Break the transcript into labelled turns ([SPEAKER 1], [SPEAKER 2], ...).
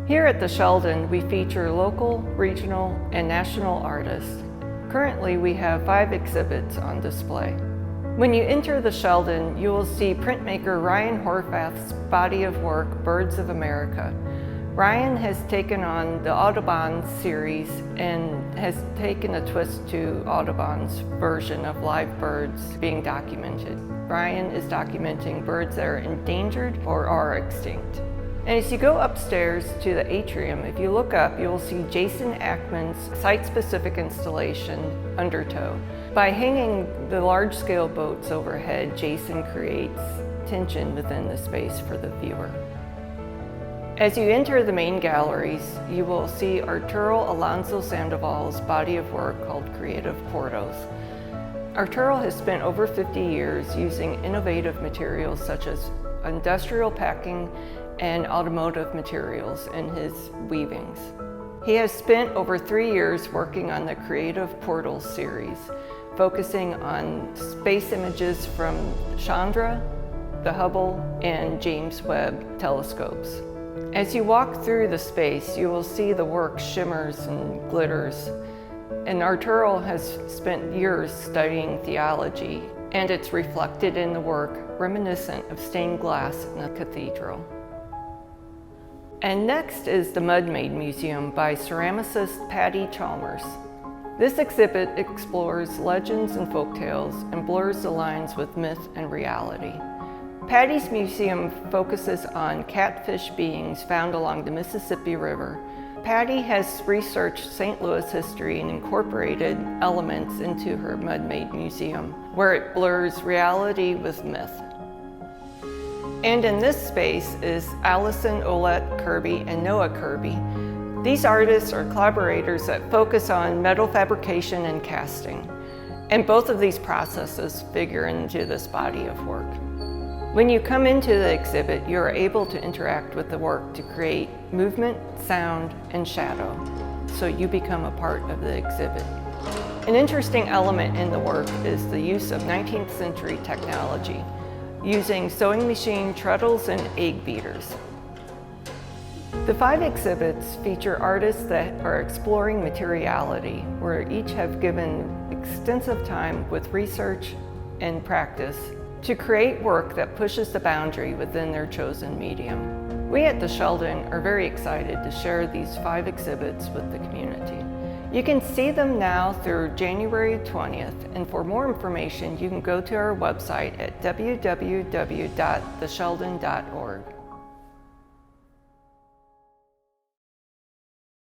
[SPEAKER 1] Here at the Sheldon, we feature local, regional, and national artists. Currently, we have 5 exhibits on display. When you enter the Sheldon, you will see printmaker Ryan Horvath's body of work, Birds of America. Ryan has taken on the Audubon series and has taken a twist to Audubon's version of live birds being documented. Ryan is documenting birds that are endangered or are extinct. And as you go upstairs to the atrium, if you look up, you will see Jason Ackman's site-specific installation, Undertow. By hanging the large-scale boats overhead, Jason creates tension within the space for the viewer. As you enter the main galleries, you will see Arturo Alonzo Sandoval's body of work called Creative Portos. Arturo has spent over 50 years using innovative materials such as industrial packing and automotive materials in his weavings. He has spent over 3 years working on the Creative Portals series, focusing on space images from Chandra, the Hubble, and James Webb telescopes. As you walk through the space, you will see the work shimmers and glitters. And Arturo has spent years studying theology, and it's reflected in the work, reminiscent of stained glass in a cathedral. And next is the Mud Made Museum by ceramicist Pattie Chalmer. This exhibit explores legends and folktales and blurs the lines with myth and reality. Pattie's museum focuses on catfish beings found along the Mississippi River. Pattie has researched St. Louis history and incorporated elements into her Mud Made Museum, where it blurs reality with myth. And in this space is Alison, Ouellette-Kirby, and Noah Kirby. These artists are collaborators that focus on metal fabrication and casting. And both of these processes figure into this body of work. When you come into the exhibit, you are able to interact with the work to create movement, sound, and shadow, so you become a part of the exhibit. An interesting element in the work is the use of 19th century technology, using sewing machine treadles and egg beaters. The 5 exhibits feature artists that are exploring materiality, where each have given extensive time with research and practice to create work that pushes the boundary within their chosen medium. We at the Sheldon are very excited to share these 5 exhibits with the community. You can see them now through January 20th, and for more information, you can go to our website at www.thesheldon.org.